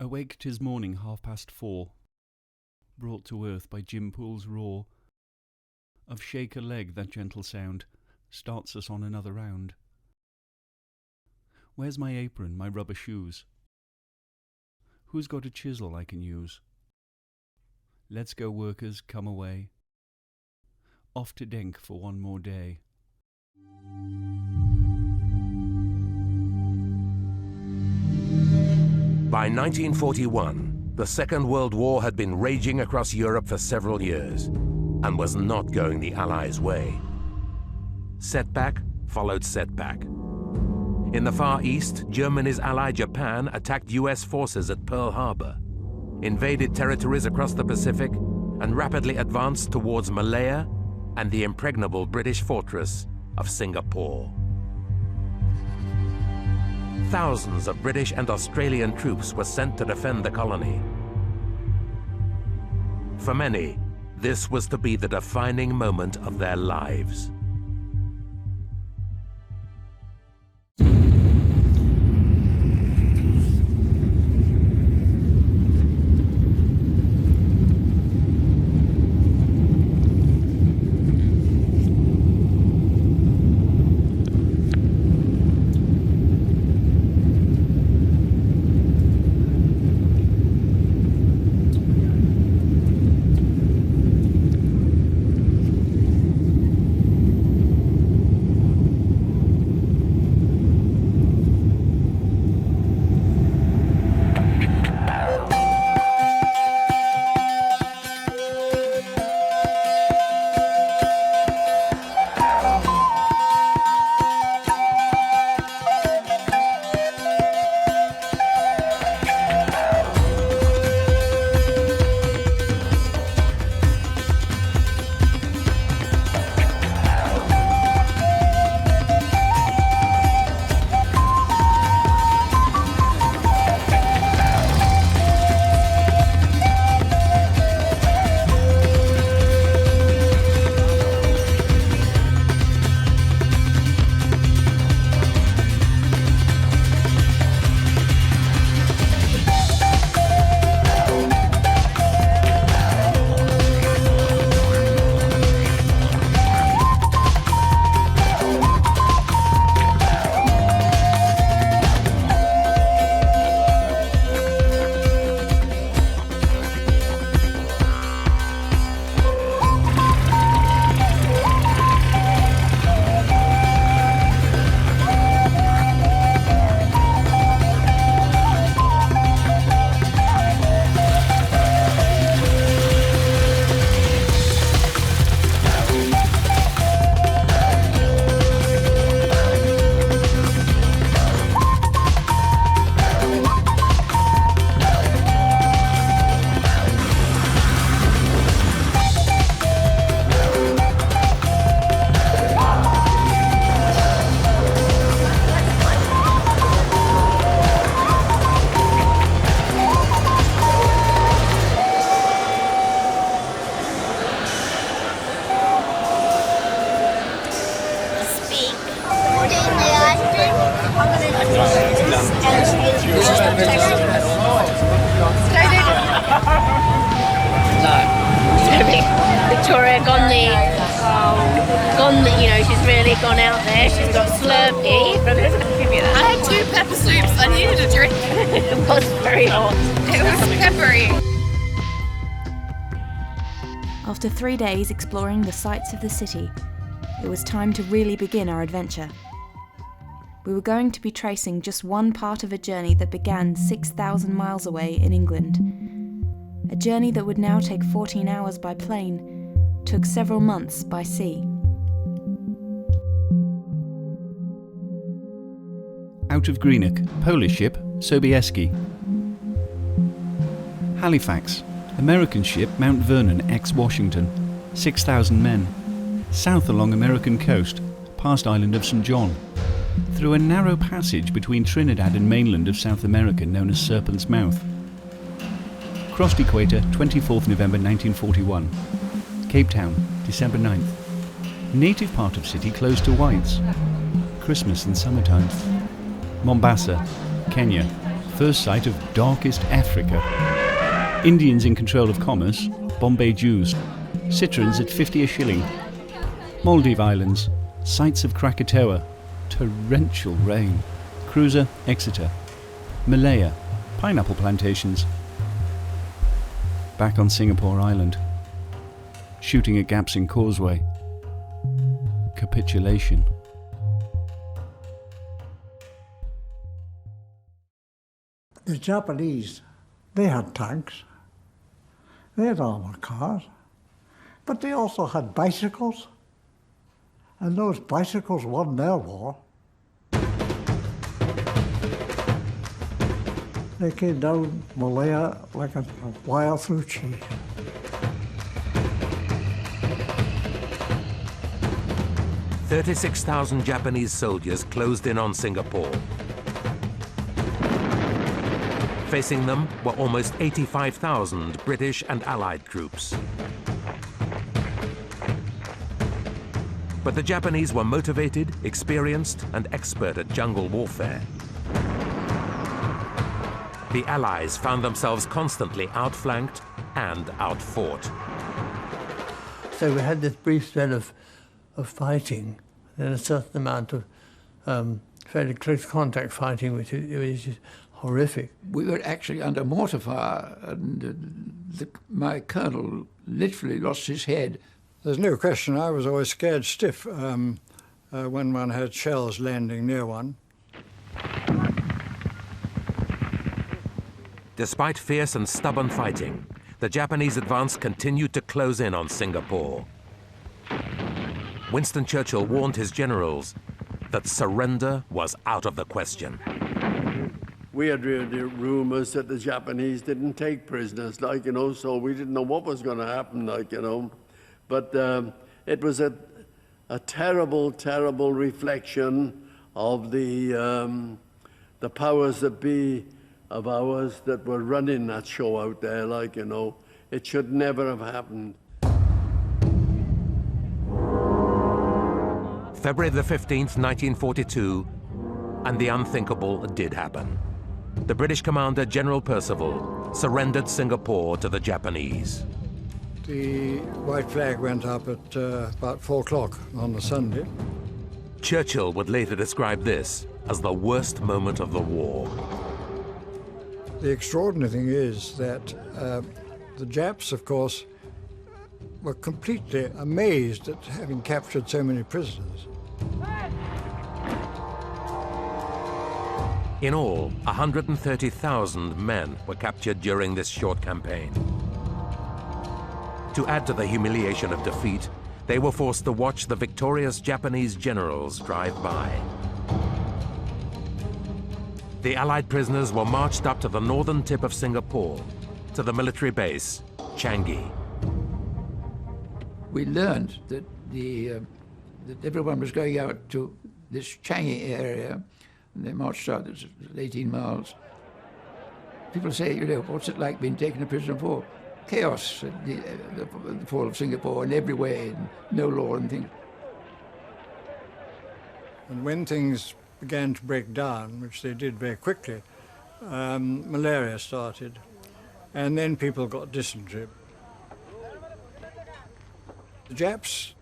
Awake 'tis morning 4:30, brought to earth by Jim Pool's roar. Of shake a leg that gentle sound starts us on another round. Where's my apron, my rubber shoes? Who's got a chisel I can use? Let's go workers, come away. Off to Denk for one more day. By 1941, the Second World War had been raging across Europe for several years and was not going the Allies' way. Setback followed setback. In the Far East, Germany's ally Japan attacked US forces at Pearl Harbor, invaded territories across the Pacific, and rapidly advanced towards Malaya and the impregnable British fortress of Singapore. Thousands of British and Australian troops were sent to defend the colony. For many, this was to be the defining moment of their lives. Victoria gone, you know, she's really gone out there. She's got Slurpee. I had 2 pepper soups. I needed a drink. It was very hot. It was peppery. After 3 days exploring the sights of the city, it was time to really begin our adventure. We were going to be tracing just one part of a journey that began 6,000 miles away in England. A journey that would now take 14 hours by plane, took several months by sea. Out of Greenock, Polish ship Sobieski. Halifax, American ship Mount Vernon ex-Washington, 6,000 men. South along American coast, past island of St. John. Through a narrow passage between Trinidad and mainland of South America known as Serpent's Mouth. Crossed equator, 24th November 1941. Cape Town, December 9th. Native part of city closed to whites. Christmas in summertime. Mombasa, Kenya, First sight of darkest Africa. Indians in control of commerce, Bombay Jews. Citrons at 50 a shilling. Maldive Islands, sights of Krakatoa. Torrential rain. Cruiser, Exeter. Malaya, pineapple plantations. Back on Singapore Island. Shooting at gaps in causeway. Capitulation. The Japanese, they had tanks, they had armoured cars, but they also had bicycles, and those bicycles won their war. They came down Malaya like a wire through cheese. "36,000 Japanese soldiers closed in on Singapore. Facing them were almost 85,000 British and Allied troops. But the Japanese were motivated, experienced, and expert at jungle warfare. The Allies found themselves constantly outflanked and outfought. So we had this brief spell of fighting, and a certain amount of fairly close contact fighting, which is just horrific. We were actually under mortar fire, and my colonel literally lost his head. There's no question I was always scared stiff when one had shells landing near one. Despite fierce and stubborn fighting, the Japanese advance continued to close in on Singapore. Winston Churchill warned his generals that surrender was out of the question. We had rumors that the Japanese didn't take prisoners, so we didn't know what was going to happen, But it was a terrible, terrible reflection of the powers that be of ours that were running that show out there, It should never have happened. February the 15th, 1942, and the unthinkable did happen. The British commander, General Percival, surrendered Singapore to the Japanese. The white flag went up at about 4 o'clock on the Sunday. Churchill would later describe this as the worst moment of the war. The extraordinary thing is that the Japs, of course, were completely amazed at having captured so many prisoners. In all, 130,000 men were captured during this short campaign. To add to the humiliation of defeat, they were forced to watch the victorious Japanese generals drive by. The Allied prisoners were marched up to the northern tip of Singapore, to the military base, Changi. We learned that that everyone was going out to this Changi area, and they marched out, it's 18 miles. People say, what's it like being taken a prisoner of war? Chaos, the fall of Singapore in every way, and no law and things. And when things began to break down, which they did very quickly, malaria started, and then people got dysentery. The Japs,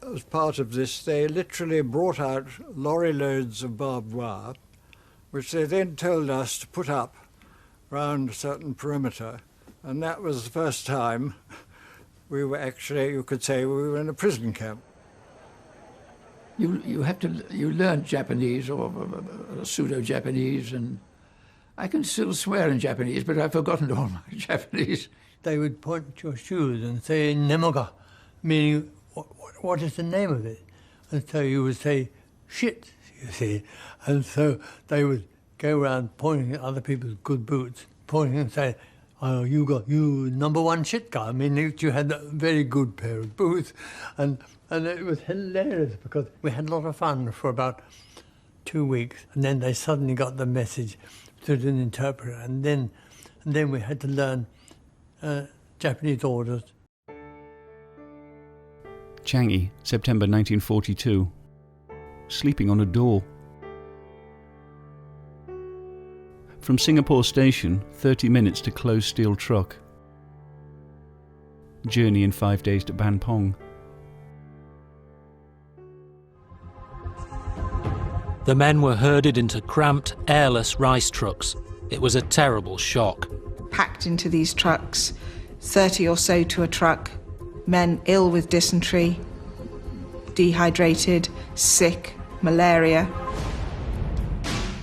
as part of this, they literally brought out lorry loads of barbed wire, which they then told us to put up round a certain perimeter. And that was the first time we were actually, you could say, we were in a prison camp. You learn Japanese or pseudo-Japanese, and I can still swear in Japanese, but I've forgotten all my Japanese. They would point to your shoes and say "nemoga," meaning what is the name of it? And so you would say "shit," you see, and so they would go around pointing at other people's good boots, pointing and say, "Oh, you #1 shit guy." I mean, you had a very good pair of boots, and it was hilarious because we had a lot of fun for about 2 weeks, and then they suddenly got the message through an interpreter, and then we had to learn Japanese orders. Changi, September 1942. Sleeping on a door. From Singapore Station, 30 minutes to closed steel truck. Journey in 5 days to Ban Pong. The men were herded into cramped, airless rice trucks. It was a terrible shock. Packed into these trucks, 30 or so to a truck, men ill with dysentery, dehydrated, sick, malaria.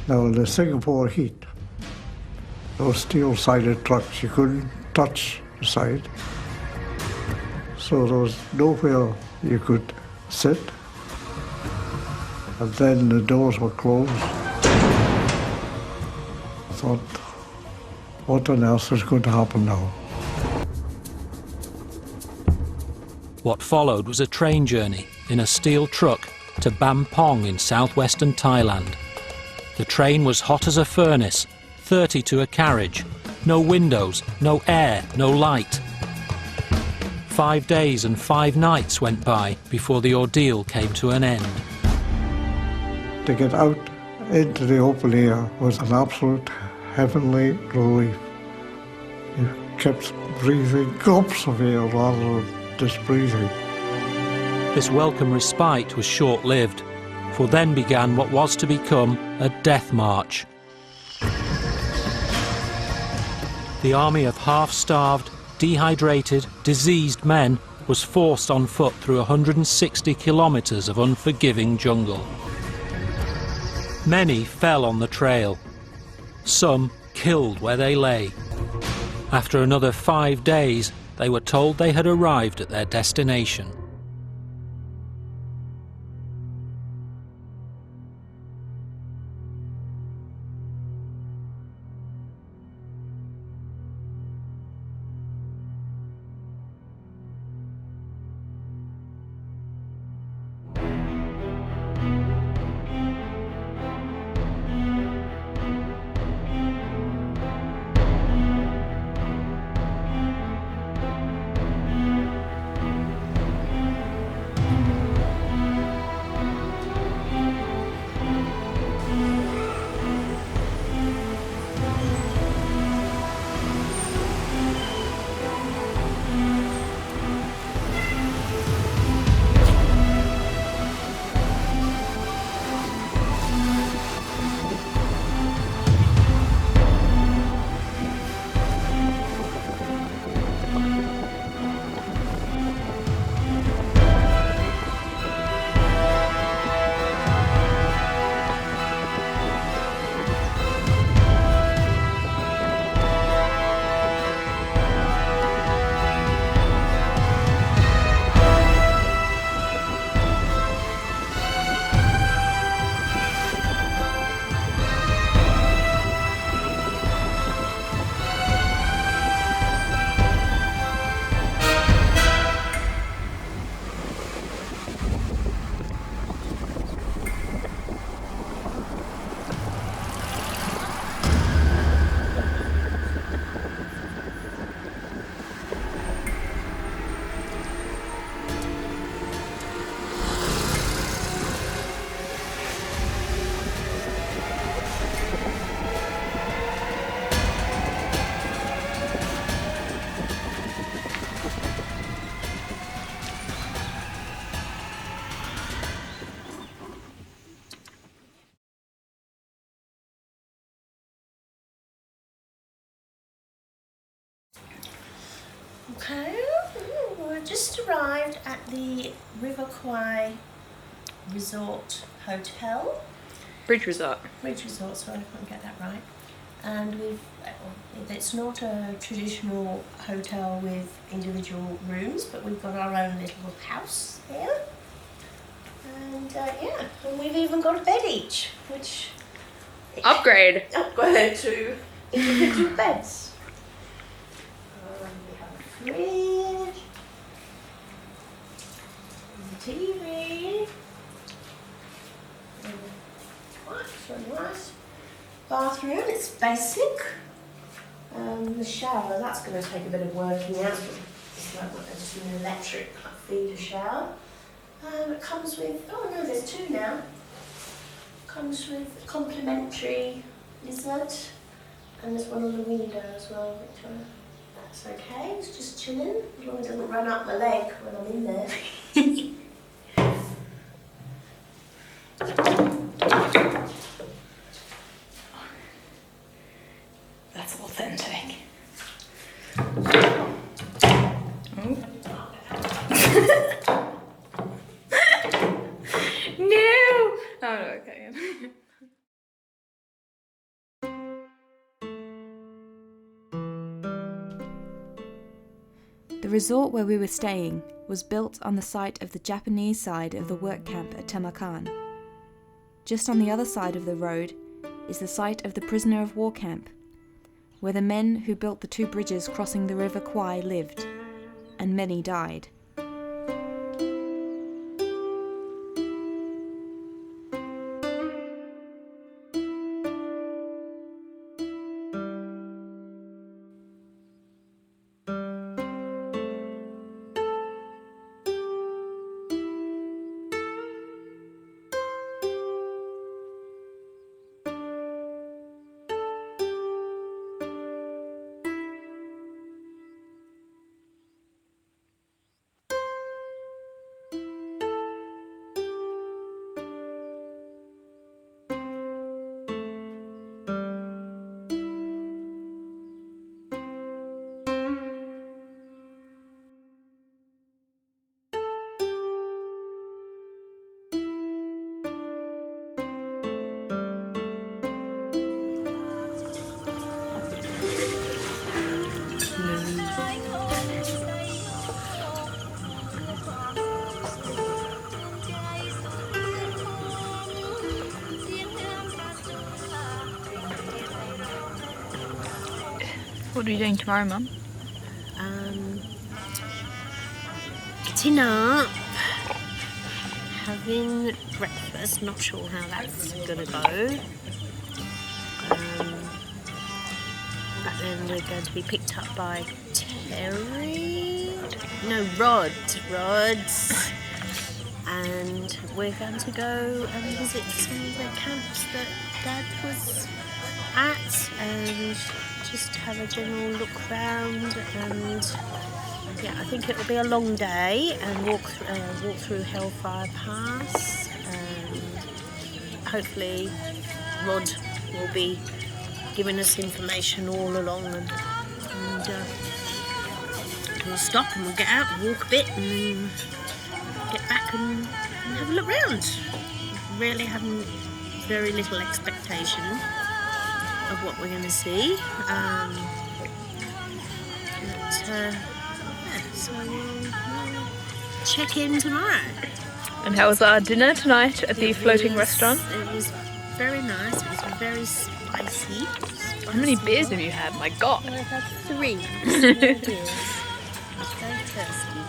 Now in the Singapore heat, those steel-sided trucks, you couldn't touch the side. So there was nowhere you could sit. And then the doors were closed. I thought, what on earth is going to happen now? What followed was a train journey in a steel truck to Ban Pong in southwestern Thailand. The train was hot as a furnace, 30 to a carriage. No windows, no air, no light. 5 days and 5 nights went by before the ordeal came to an end. To get out into the open air was an absolute heavenly relief. You kept breathing gulps of air rather than just breathing. This welcome respite was short-lived, for then began what was to become a death march. The army of half-starved, dehydrated, diseased men was forced on foot through 160 kilometres of unforgiving jungle. Many fell on the trail, some killed where they lay. After another 5 days, they were told they had arrived at their destination. Okay, we just arrived at the WWII Resort Hotel. Bridge Resort. Bridge Resort, sorry, I couldn't get that right. And it's not a traditional hotel with individual rooms, but we've got our own little house here. And yeah, and we've even got a bed each, which... Upgrade to individual beds. We have a fridge, a TV, it's really nice. Bathroom, it's basic. The shower, that's going to take a bit of working out. It's like just an electric feeder shower. It comes with, oh no, there's two now. Comes with complimentary lizard And there's one on the window as well, which that's okay, it's just chilling, as long as it doesn't run up my leg when I'm in there. That's authentic. No! Oh, no, okay. The resort where we were staying was built on the site of the Japanese side of the work camp at Tamakan. Just on the other side of the road is the site of the prisoner of war camp, where the men who built the 2 bridges crossing the River Kwai lived, and many died. What are you doing tomorrow, Mum? Getting up, having breakfast, not sure how that's gonna go. But then we're going to be picked up by Rods. And we're going to go and visit some of the camps that Dad was at and just have a general look round. And yeah, I think it will be a long day and walk through Hellfire Pass. And hopefully Rod will be giving us information all along, and we'll stop and we'll get out and walk a bit and get back and have a look round. Really having very little expectation of what we're going to see. So we'll check in tomorrow. And how was our dinner tonight at the floating restaurant? It was very nice. It was very spicy. How many beers have you had? My God. I've had 3 small beers. I was very thirsty.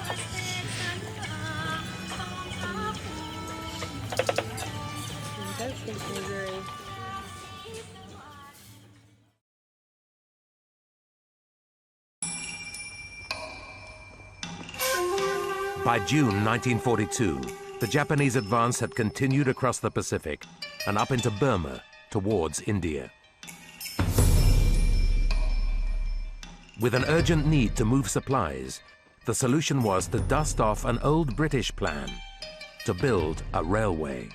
I don't think we're very... By June 1942, the Japanese advance had continued across the Pacific and up into Burma towards India. With an urgent need to move supplies, the solution was to dust off an old British plan to build a railway.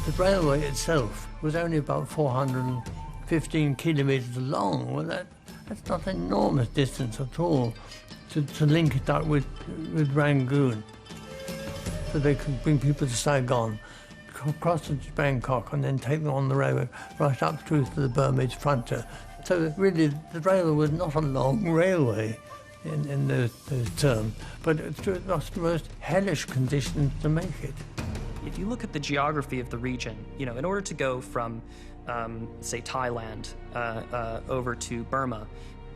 The railway itself was only about 415 kilometres long. Well, that's not an enormous distance at all to link it up with Rangoon. So they could bring people to Saigon, cross to Bangkok, and then take them on the railway right up through to the Burmese frontier. So really, the railway was not a long railway in those terms, but it was the most hellish conditions to make it. If you look at the geography of the region, in order to go from, say, Thailand over to Burma,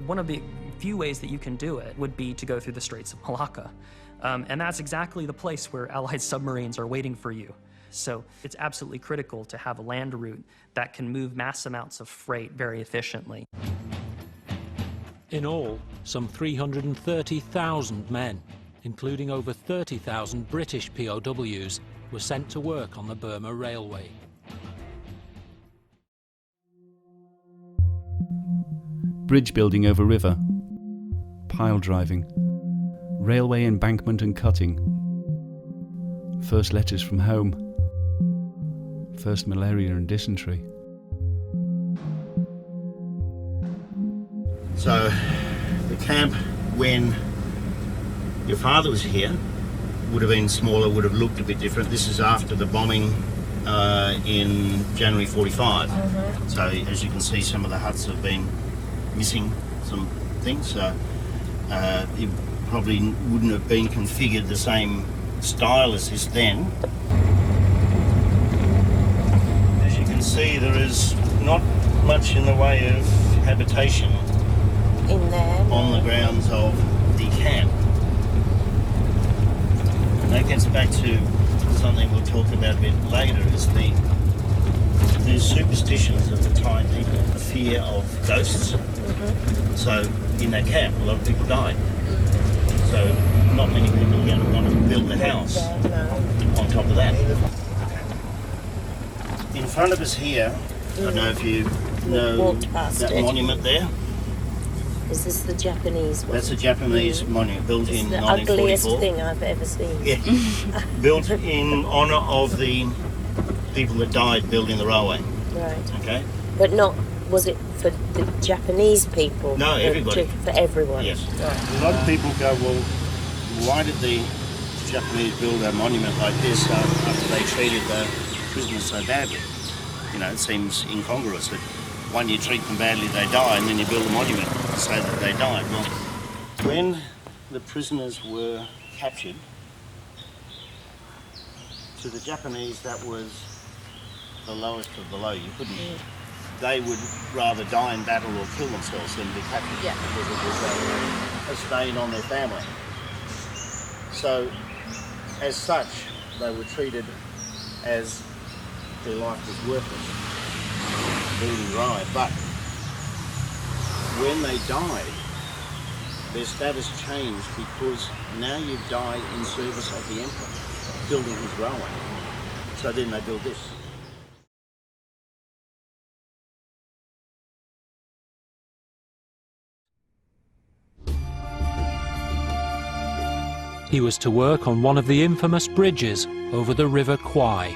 one of the few ways that you can do it would be to go through the Straits of Malacca. And that's exactly the place where Allied submarines are waiting for you. So it's absolutely critical to have a land route that can move mass amounts of freight very efficiently. In all, some 330,000 men, including over 30,000 British POWs, were sent to work on the Burma Railway. bridge building over river, pile driving, railway embankment and cutting, first letters from home, first malaria and dysentery. So the camp, when your father was here, would have been smaller, would have looked a bit different. This is after the bombing in January 45. So as you can see, some of the huts have been missing some things. So it probably wouldn't have been configured the same style as this then. As you can see, there is not much in the way of habitation in there on the grounds of the camp. And that gets back to something we'll talk about a bit later, is the superstitions of the Thai people, the fear of ghosts. So in that camp, a lot of people died. So not many people are going to want to build a house on top of that. In front of us here, I don't know if you know that monument there. Is this the Japanese one? That's a Japanese monument built in 1944. It's the ugliest thing I've ever seen. Yeah. Built in honour of the people that died building the railway. Right. Okay. But was it for the Japanese people? No, everybody. For everyone? Yes. Right. A lot of people go, well, why did the Japanese build a monument like this after they treated the prisoners so badly? You know, it seems incongruous that one, you treat them badly, they die, and then you build a monument to say that they died. Well, when the prisoners were captured, to the Japanese that was the lowest of the low. You couldn't. They would rather die in battle or kill themselves than be captured, because it was a stain on their family. So, as such, they were treated as their life was worthless. Building right, but when they died, their status changed because now you die in service of the emperor, building his railway. So then they built this. He was to work on one of the infamous bridges over the River Kwai.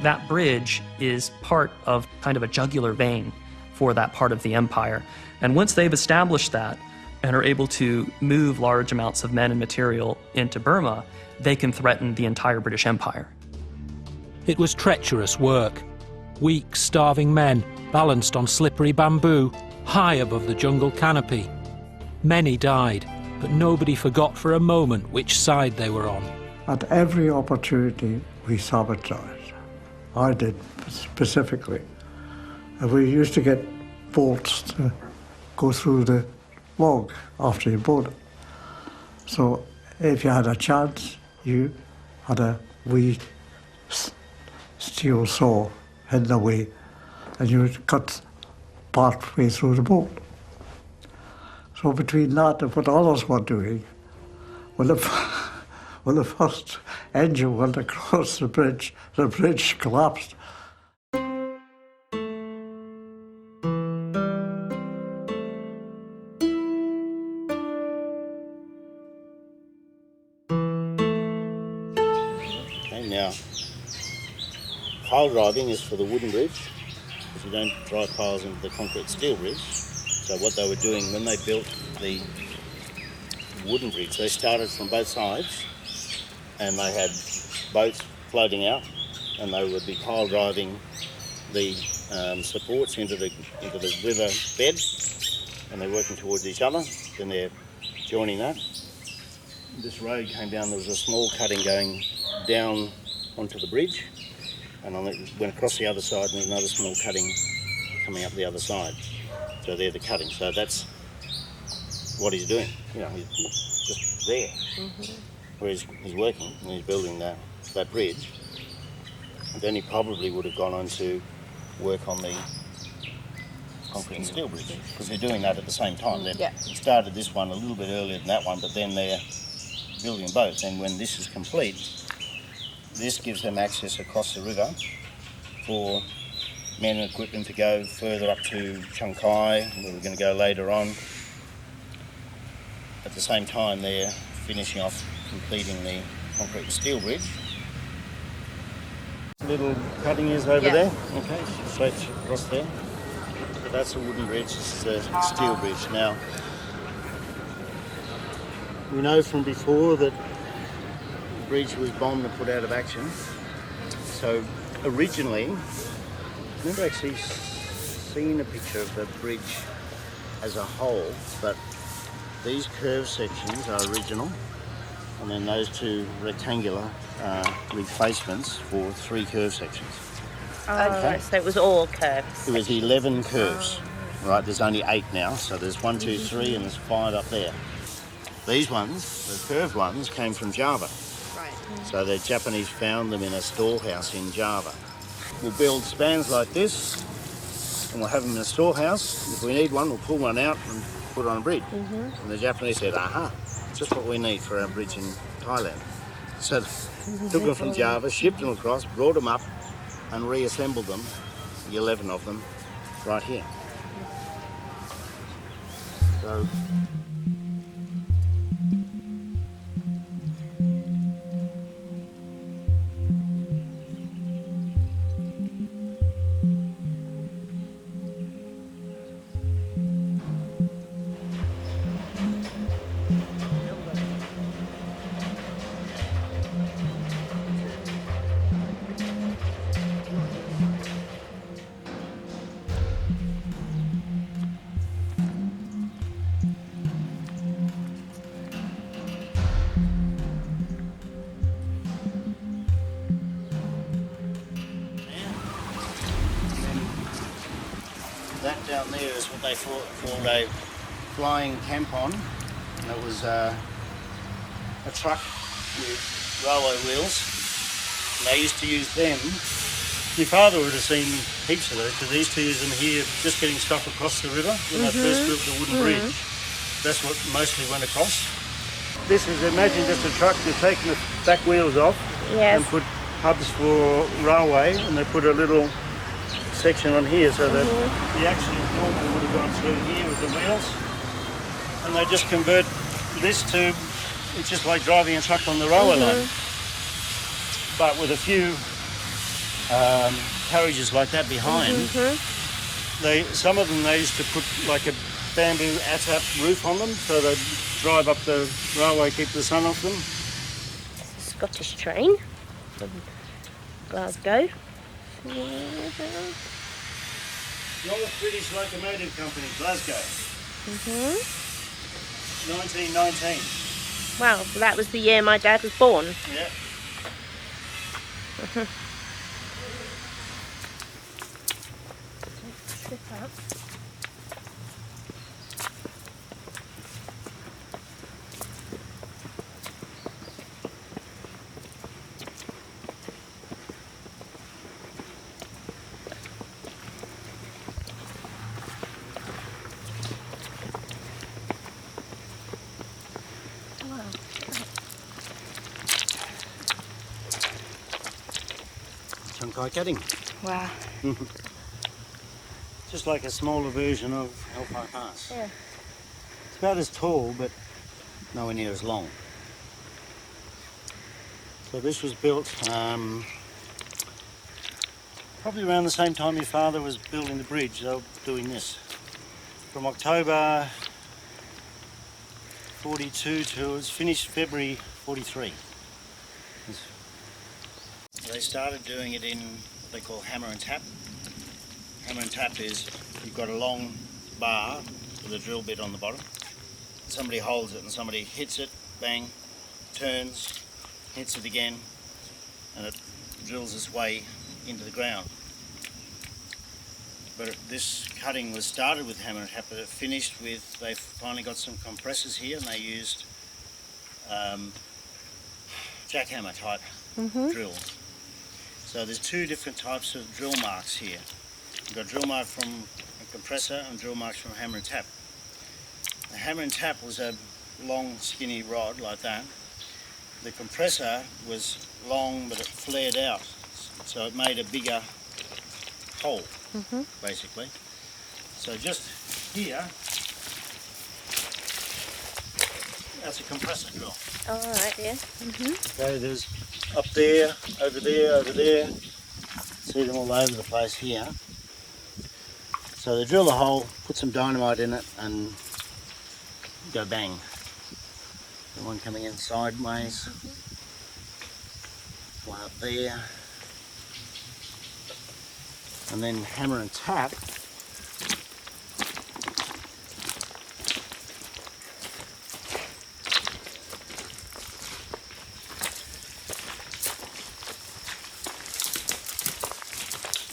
That bridge is part of kind of a jugular vein for that part of the empire. And once they've established that and are able to move large amounts of men and material into Burma, they can threaten the entire British Empire. It was treacherous work. Weak, starving men balanced on slippery bamboo, high above the jungle canopy. Many died, but nobody forgot for a moment which side they were on. At every opportunity, we sabotaged. I did specifically. And we used to get bolts to go through the log after you bought it. So if you had a chance, you had a wee steel saw hidden away, and you would cut part way through the bolt. So between that and what others were doing, well, the first engine went across the bridge collapsed. Okay, now, pile driving is for the wooden bridge, because you don't drive piles into the concrete steel bridge. So what they were doing when they built the wooden bridge, they started from both sides, and they had boats floating out, and they would be pile driving the supports into the river bed, and they're working towards each other. Then they're joining that. This road came down. There was a small cutting going down onto the bridge, and went across the other side, and there's another small cutting coming up the other side. So they're the cutting. So that's what he's doing. You know, he's just there. Whereas he's working and he's building that bridge. And then he probably would have gone on to work on the concrete and steel bridge, because they're doing that at the same time. They started this one a little bit earlier than that one, but then they're building both. And when this is complete, this gives them access across the river for men and equipment to go further up to Changkai, where we're going to go later on. At the same time, they're finishing off completing the concrete and steel bridge. Little cutting is over there, okay, straight across there. So that's a wooden bridge, this is a steel bridge. Now, we know from before that the bridge was bombed and put out of action. So originally, I've never actually seen a picture of the bridge as a whole, but these curved sections are original, and then those two rectangular replacements for 3 curved sections. Okay. So it was all curves. It was 11 curves, right? There's only 8 now, so there's 1, 2, 3, and there's 5 up there. These ones, the curved ones, came from Java. Right. So the Japanese found them in a storehouse in Java. We'll build spans like this, and we'll have them in a storehouse. If we need one, we'll pull one out and put it on a bridge. And the Japanese said, aha, just what we need for our bridge in Thailand. So took them from Java, shipped them across, brought them up, and reassembled them, the 11 of them, right here. So that down there is what they called a flying campon. And it was a truck with railway wheels. And they used to use them. Your father would have seen heaps of those, because they used to use them here just getting stuff across the river when they first built the wooden bridge. That's what mostly went across. This is, imagine just a truck, they've taken the back wheels off and put hubs for railway, and they put a little section on here so that the actual normal would have gone through here with the wheels, and they just convert this to, it's just like driving a truck on the railway line, but with a few carriages like that behind. Some of them they used to put like a bamboo attap roof on them, so they'd drive up the railway, keep the sun off them. Scottish train from Glasgow. North British Locomotive Company, Glasgow. 1919. Wow, that was the year my dad was born. Yeah. Slip up. Changkai cutting. Wow. Just like a smaller version of Alpine Pass. Yeah. It's about as tall, but nowhere near as long. So this was built probably around the same time your father was building the bridge. They were doing this. From October 42 to it was finished February 43. They started doing it in what they call hammer and tap. Hammer and tap is you've got a long bar with a drill bit on the bottom. Somebody holds it and somebody hits it, bang, turns, hits it again, and it drills its way into the ground. But this cutting was started with hammer and tap, but it finished with, they finally got some compressors here and they used jackhammer type drills. So there's 2 different types of drill marks here. You've got drill mark from a compressor and drill marks from hammer and tap. The hammer and tap was a long skinny rod like that. The compressor was long but it flared out, so it made a bigger hole. basically. So just here, that's a compressor drill. Oh, all right, yeah. Okay, there's up there, over there, over there. See them all over the place here. So they drill a hole, put some dynamite in it, and go bang. The one coming in sideways, one up there, and then hammer and tap.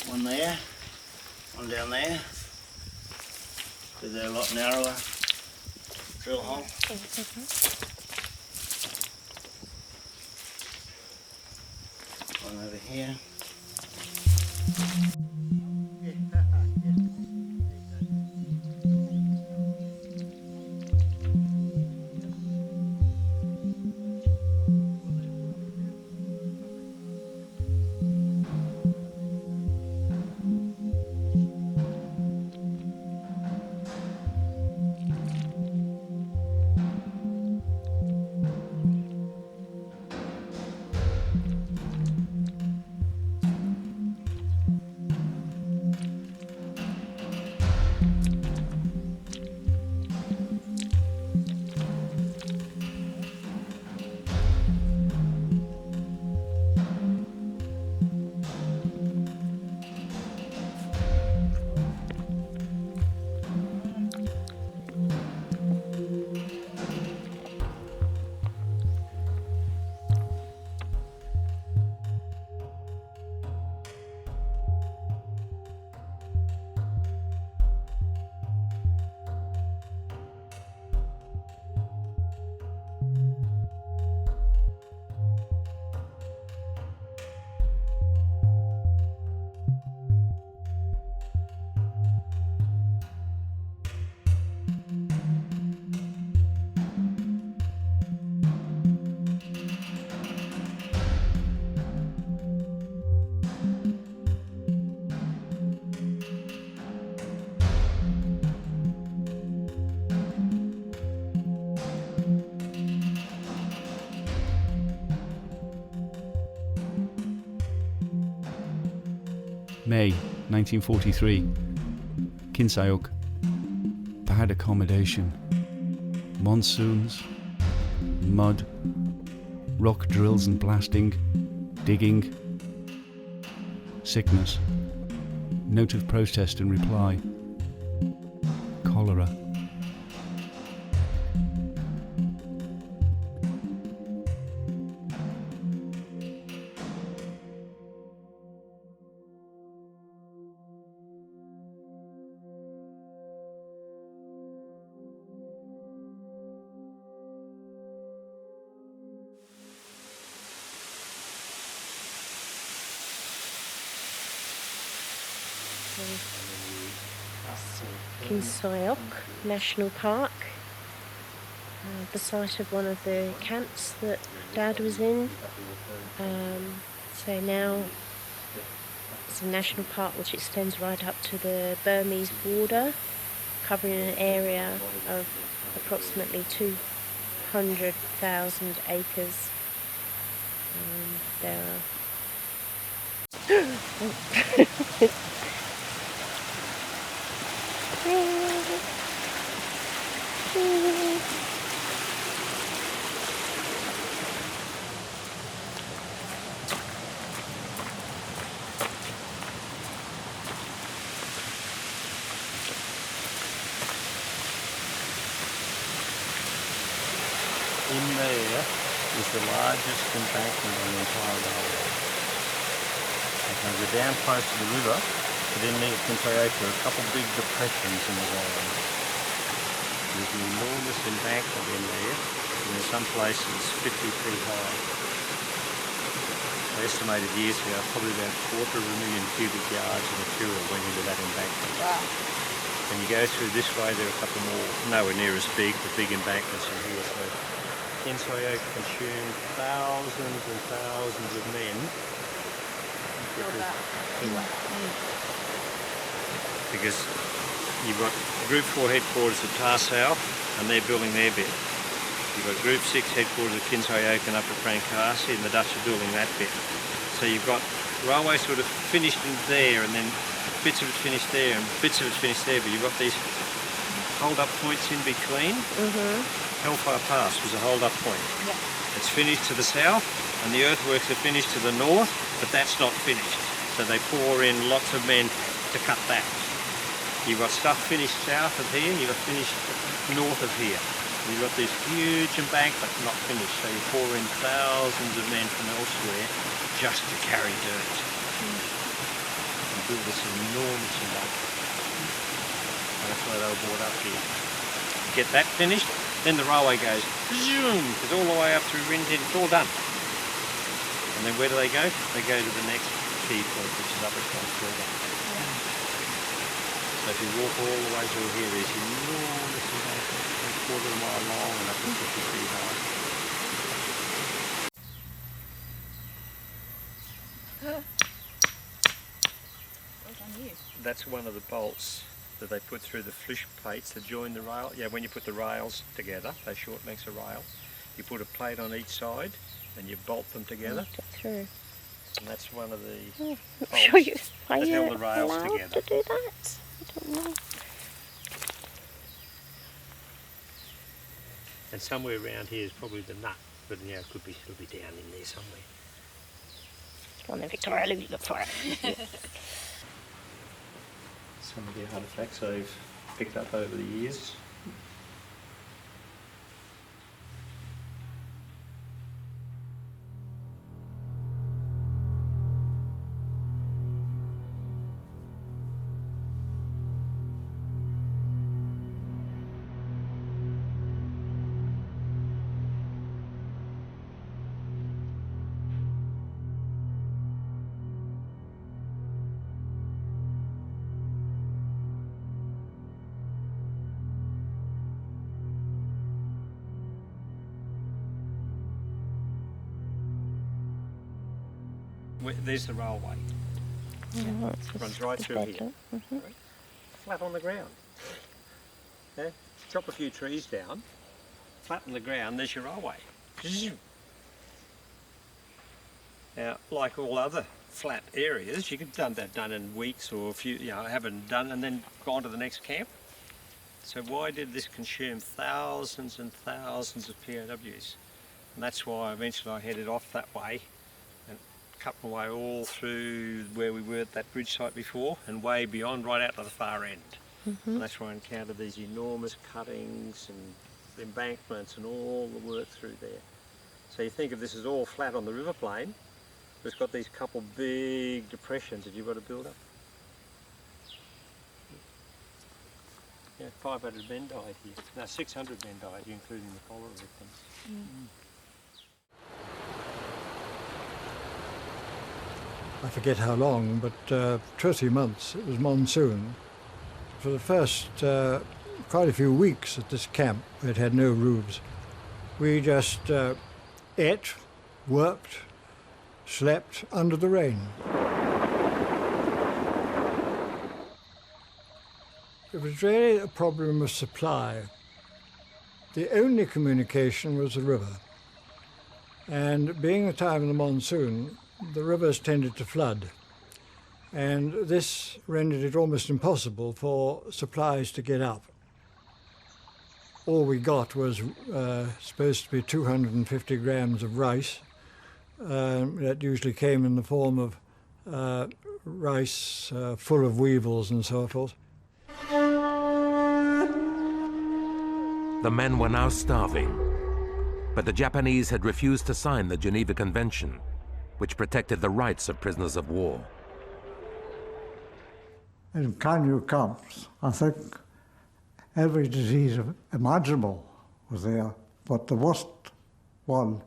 One there, one down there. They're a lot narrower drill hole. One over here. May 1943. Kinsayok. Bad accommodation. Monsoons. Mud. Rock drills and blasting. Digging. Sickness. Note of protest and reply. Cholera. Kinsayok National Park, the site of one of the camps that Dad was in. So now it's a national park which extends right up to the Burmese border, covering an area of approximately 200,000 acres. There are In there is the largest embankment in the entire world. Okay, we're down close to the river, but in near Kinsayok there are a couple of big depressions in the ground. There's an enormous embankment in there, and in some places 50 feet high. Estimated years ago, probably about 250,000 cubic yards of material went into that embankment. wow. When you go through this way, there are a couple more, nowhere near as big, but big embankments in here. So Kinsayok consumed thousands and thousands of men. because you've got Group 4 headquarters at Tar South, and they're building their bit. You've got Group 6 headquarters at Kinsayokan up at Frankasi, and the Dutch are building that bit. So you've got railway sort of finished in there, and then bits of it finished there, and bits of it finished there, but you've got these hold-up points in between. Hellfire Pass was a hold-up point. Yeah. It's finished to the south, and the earthworks are finished to the north, but that's not finished. So they pour in lots of men to cut that. You've got stuff finished south of here, you've got finished north of here. You've got this huge embankment not finished, so you pour in thousands of men from elsewhere just to carry dirt. And build this enormous embankment. And that's why they were brought up here. Get that finished, then the railway goes zoom, it's all the way up through Rintin, it's all done. And then where do they go? They go to the next key point, which is up at Kanchanaburi. So if you walk all the way through here, there's enormous embankment, a quarter of a mile long and up to 50 feet high. That's one of the bolts that they put through the flush plates to join the rail. Yeah, when you put the rails together, those short lengths of rail, you put a plate on each side and you bolt them together. Through. And that's one of the I'm not bolts sure you that held the rails allowed together. to do that. I don't know. And somewhere around here is probably the nut, but yeah, it could be still be down in there somewhere. Come on then, Victoria, look for it. Some of the artefacts I've picked up over the years. There's the railway. Runs right through here. Flat on the ground. Yeah? Chop a few trees down, flatten the ground, there's your railway. Now, like all other flat areas, you could have done in weeks or a few, haven't done and then gone to the next camp. So why did this consume thousands and thousands of POWs? And that's why eventually I headed off that way and cut my way all through where we were at that bridge site before and way beyond, right out to the far end. And that's where I encountered these enormous cuttings and embankments and all the work through there. So you think if this is all flat on the river plain, it's got these couple big depressions that you've got to build up. Yeah, 500 men died here. No, 600 men died, including the cholera victims. I forget how long, but 2 or 3 months, it was monsoon. For the first quite a few weeks at this camp, it had no roofs. We just ate, worked, slept under the rain. It was really a problem of supply. The only communication was the river. And being the time of the monsoon, the rivers tended to flood. And this rendered it almost impossible for supplies to get up. All we got was supposed to be 250 grams of rice. That usually came in the form of rice full of weevils and so forth. The men were now starving, but the Japanese had refused to sign the Geneva Convention, which protected the rights of prisoners of war. In Kanyu camps, I think every disease imaginable was there, but the worst one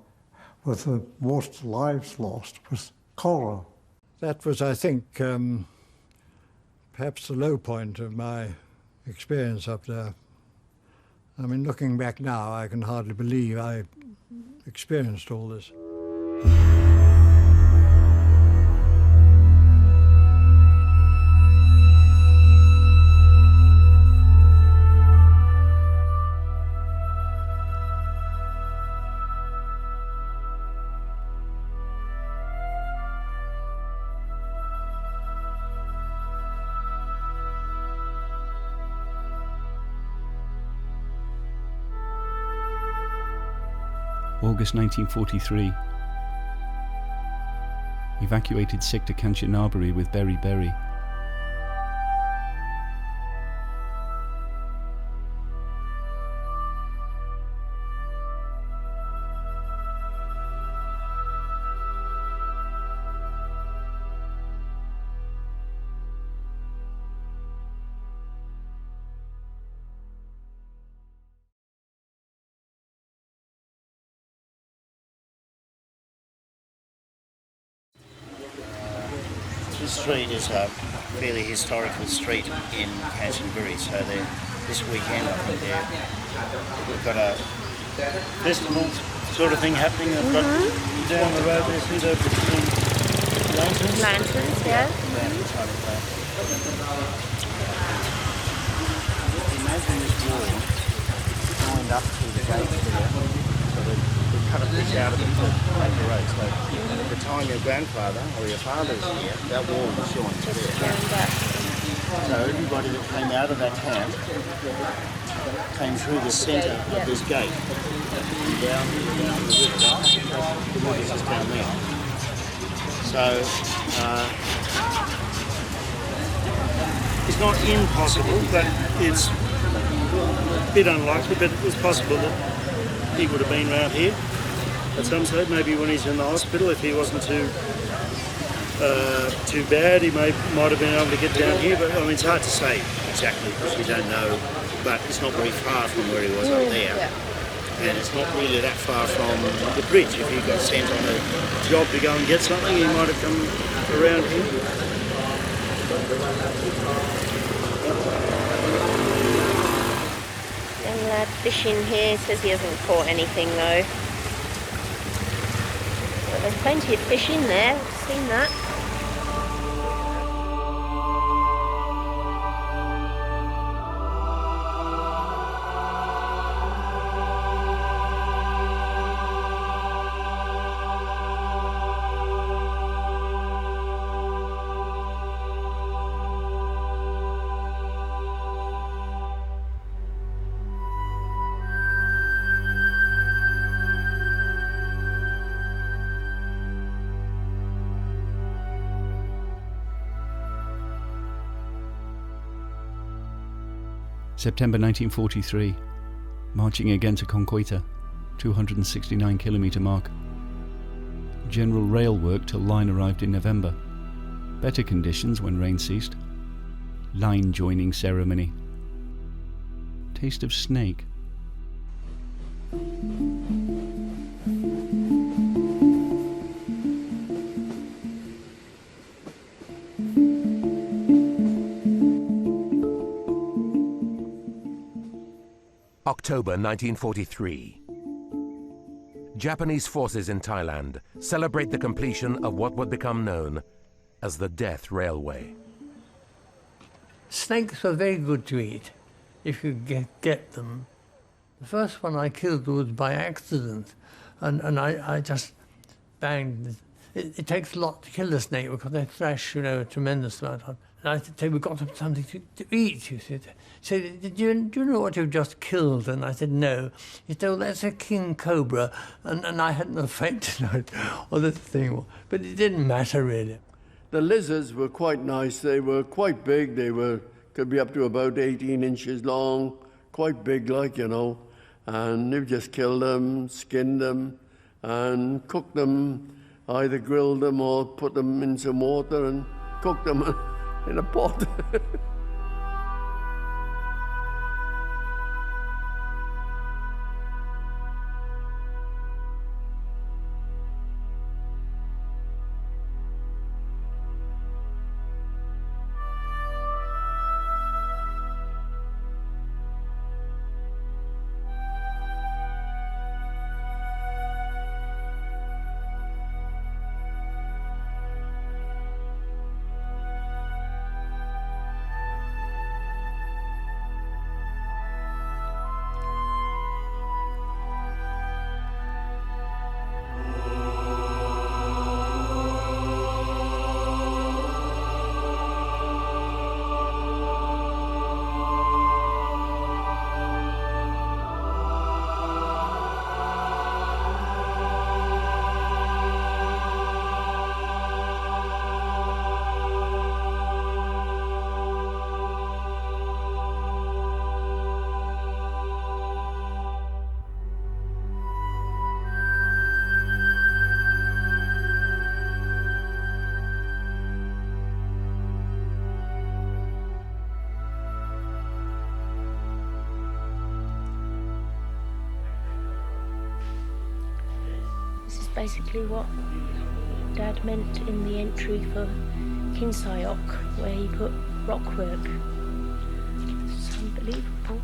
with the most lives lost was cholera. That was, I think, perhaps the low point of my experience up there. I mean, looking back now, I can hardly believe I experienced all this. August 1943. Evacuated sick to Kanchanaburi with beriberi. This street is a fairly historical street in Kanchanaburi, so this weekend I think we've got a festival sort of thing happening. They've got down the road there, see the lanterns? Lanterns, yeah. Lanterns, kind of imagine this wall joined up to the gate there, so they cut a piece out of it to make the road. So at the time your grandfather or your father's here, that wall was joined to there. So everybody that came out of that camp came through the centre of this gate and down the river. The river's just down there. So it's not impossible, but it's a bit unlikely, but it's possible that he would have been around here at some stage, maybe when he's in the hospital. If he wasn't too bad, he might have been able to get down here, but I mean, it's hard to say exactly because we don't know, but it's not very far from where he was up there. And it's not really that far from the bridge. If he got sent on a job to go and get something, he might have come around here. Young lad fishing here, says he hasn't caught anything though. But there's plenty of fish in there, I've seen that. September 1943, marching again to Conqueta, 269 kilometre mark. General rail work till line arrived in November. Better conditions when rain ceased. Line joining ceremony. Taste of snake. October 1943. Japanese forces in Thailand celebrate the completion of what would become known as the Death Railway. Snakes were very good to eat if you get them. The first one I killed was by accident, and I just banged. It takes a lot to kill a snake because they thrash, a tremendous amount of. And I said, we've got something to eat, you said. So, do you know what you've just killed? And I said, no. He said, well, that's a king cobra. And I hadn't a faint note or this thing. But it didn't matter, really. The lizards were quite nice. They were quite big. They could be up to about 18 inches long, quite big, And you just kill them, skin them, and cook them, either grill them or put them in some water and cook them in a pot. basically what Dad meant in the entry for Kinsayok, where he put rock work. It's unbelievable.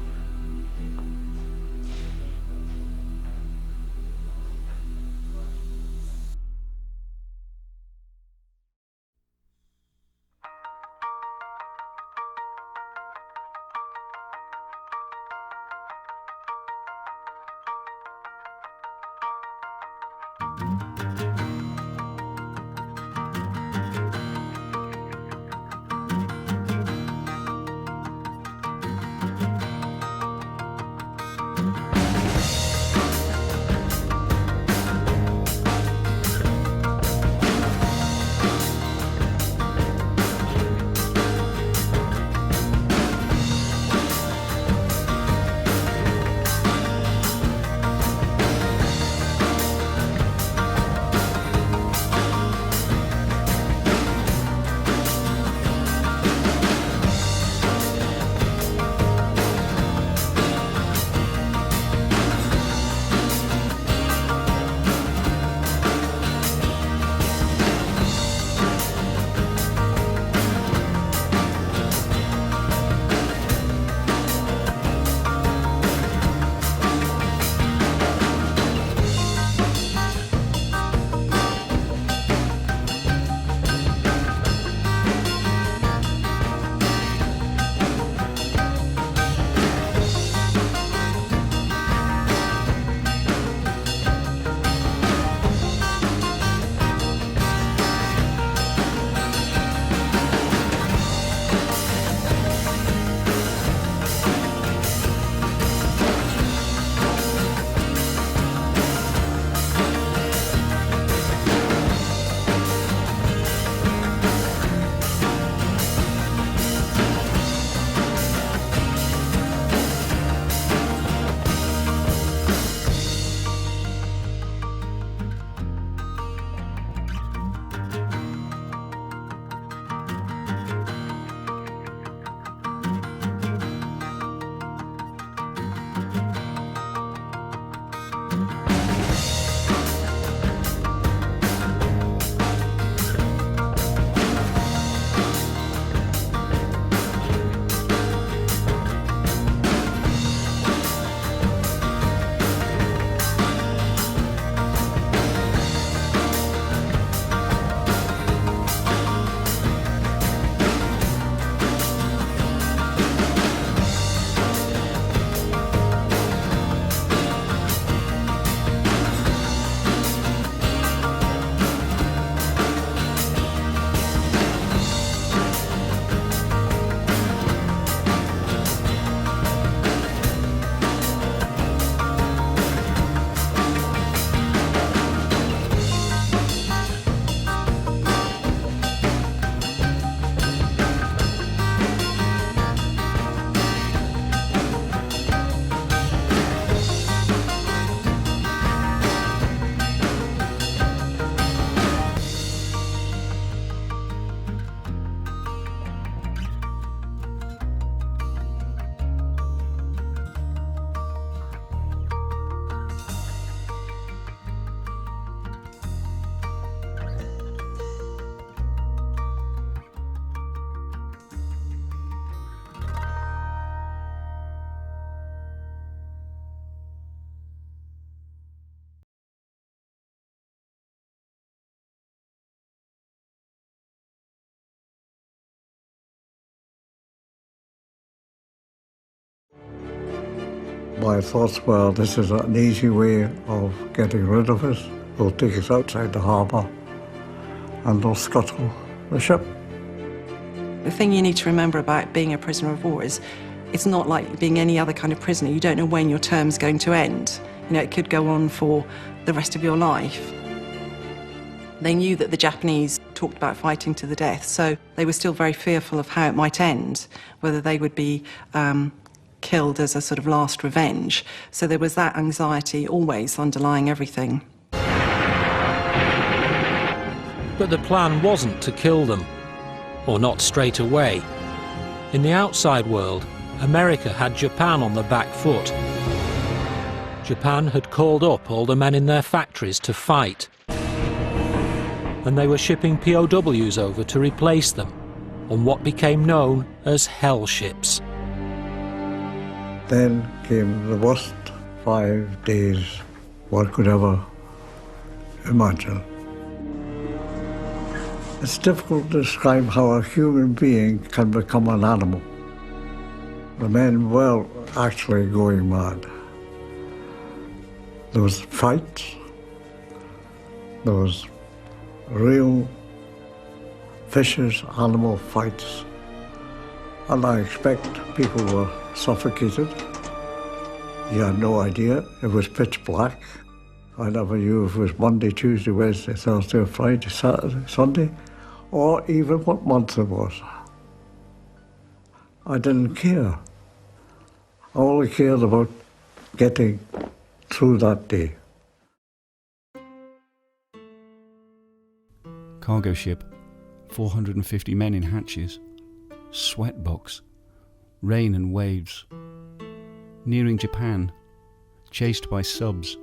My thoughts were, this is an easy way of getting rid of us. They'll take us outside the harbour and they'll scuttle the ship. The thing you need to remember about being a prisoner of war is it's not like being any other kind of prisoner. You don't know when your term's going to end. You know, it could go on for the rest of your life. They knew that the Japanese talked about fighting to the death, so they were still very fearful of how it might end, whether they would be killed as a sort of last revenge. So there was that anxiety always underlying everything. But the plan wasn't to kill them, or not straight away. In the outside world, America had Japan on the back foot. Japan had called up all the men in their factories to fight. and they were shipping POWs over to replace them on what became known as hell ships. Then came the worst 5 days one could ever imagine. It's difficult to describe how a human being can become an animal. The men were actually going mad. There was fights, there was real vicious animal fights, and I expect people were suffocated. You had no idea. It was pitch black. I never knew if it was Monday, Tuesday, Wednesday, Thursday, Friday, Saturday, Sunday, or even what month it was. I didn't care. I only cared about getting through that day. Cargo ship, 450 men in hatches, sweatbox, rain and waves. Nearing Japan, chased by subs.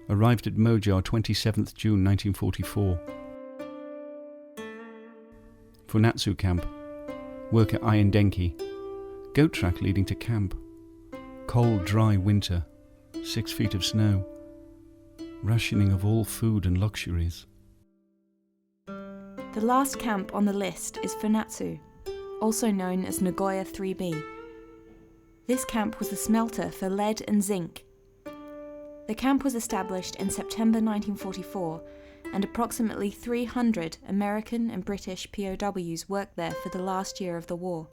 Arrived at Mojar 27th June 1944. Funatsu camp, work at Iron Denki, goat track leading to camp. Cold, dry winter, 6 feet of snow. Rationing of all food and luxuries. The last camp on the list is Funatsu, also known as Nagoya 3B. This camp was the smelter for lead and zinc. The camp was established in September 1944, and approximately 300 American and British POWs worked there for the last year of the war.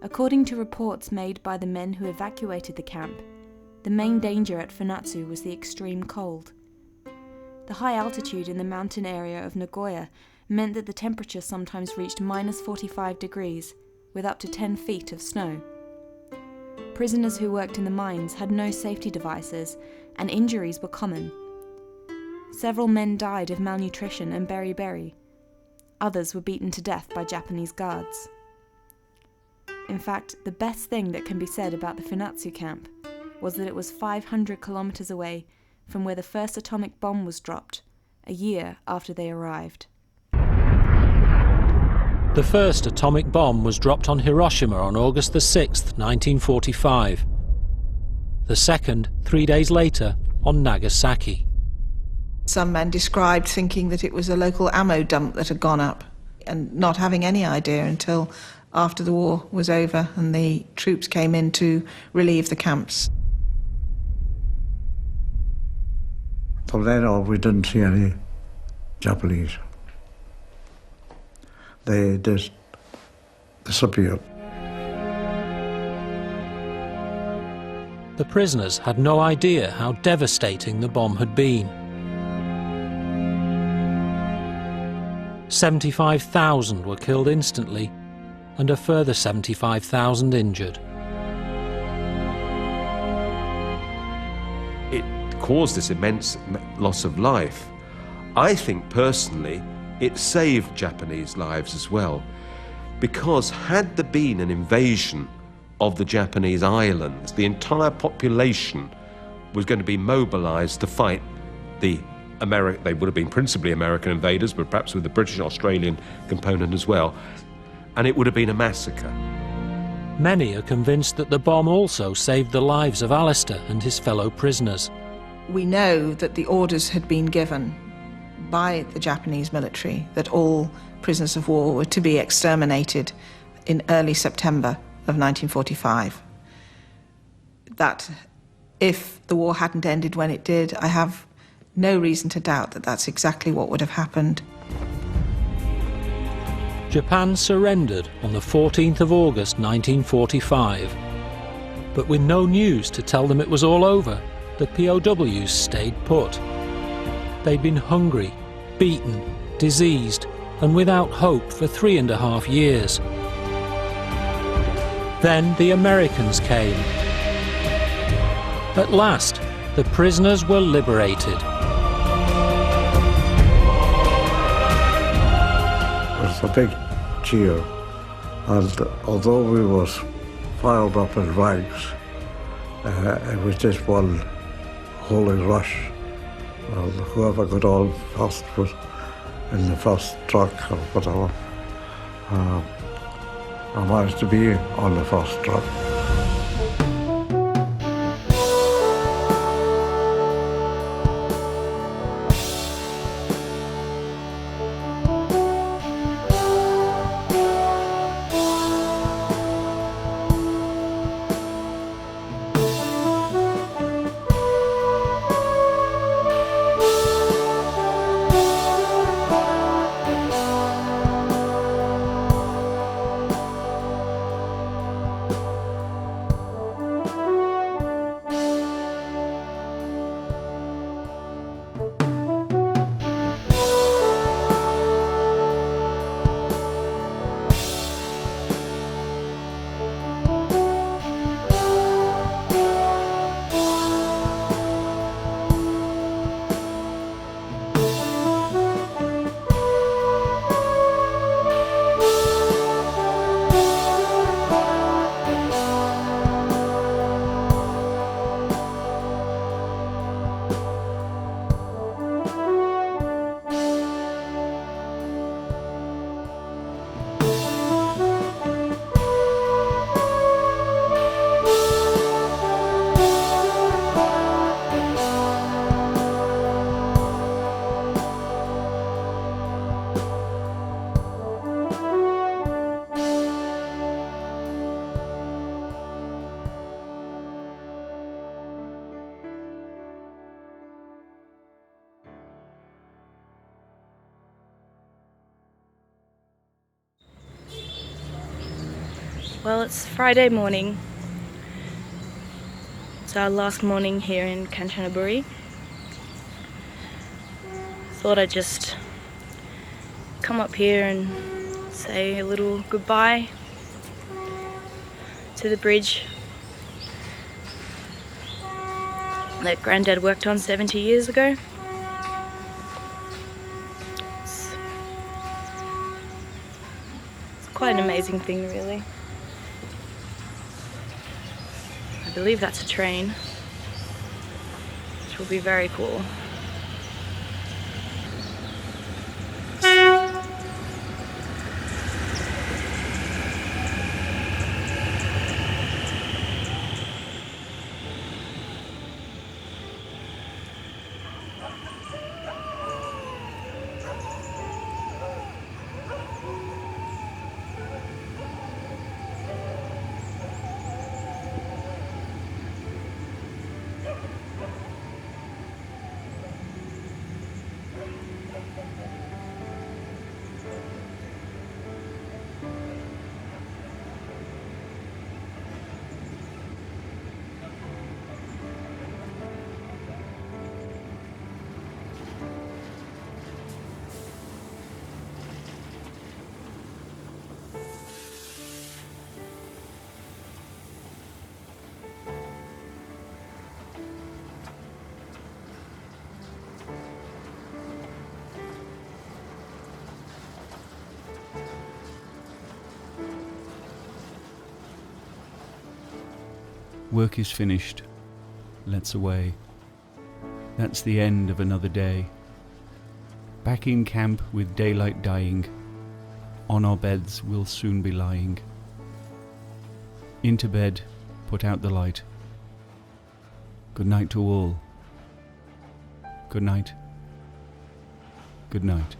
According to reports made by the men who evacuated the camp, the main danger at Funatsu was the extreme cold. The high altitude in the mountain area of Nagoya meant that the temperature sometimes reached -45 degrees, with up to 10 feet of snow. Prisoners who worked in the mines had no safety devices, and injuries were common. Several men died of malnutrition and beriberi. Others were beaten to death by Japanese guards. In fact, the best thing that can be said about the Funatsu camp was that it was 500 kilometers away from where the first atomic bomb was dropped, a year after they arrived. The first atomic bomb was dropped on Hiroshima on August the 6th, 1945. The second, 3 days later, on Nagasaki. Some men described thinking that it was a local ammo dump that had gone up, and not having any idea until after the war was over and the troops came in to relieve the camps. From then on, we didn't see any Japanese. They just disappeared. The prisoners had no idea how devastating the bomb had been. 75,000 were killed instantly, and a further 75,000 injured. It caused this immense loss of life. I think personally it saved Japanese lives as well, because had there been an invasion of the Japanese islands, the entire population was going to be mobilized to fight the they would have been principally American invaders, but perhaps with the British-Australian component as well, and it would have been a massacre. Many are convinced that the bomb also saved the lives of Alistair and his fellow prisoners. We know that the orders had been given by the Japanese military that all prisoners of war were to be exterminated in early September of 1945. That if the war hadn't ended when it did, I have no reason to doubt that that's exactly what would have happened. Japan surrendered on the 14th of August 1945. But with no news to tell them it was all over, the POWs stayed put. They'd been hungry, beaten, diseased, and without hope for 3.5 years. Then the Americans came. At last, the prisoners were liberated. It was a big cheer, and although we was piled up in ranks, it was just one holy rush whoever got on first was in the first truck or whatever. I managed to be on the first truck. Well, it's Friday morning. It's our last morning here in Kanchanaburi. Thought I'd just come up here and say a little goodbye to the bridge that Granddad worked on 70 years ago. It's quite an amazing thing, really. I believe that's a train, which will be very cool. Work is finished. Let's away. That's the end of another day. Back in camp with daylight dying. On our beds we'll soon be lying. Into bed, put out the light. Good night to all. Good night. Good night.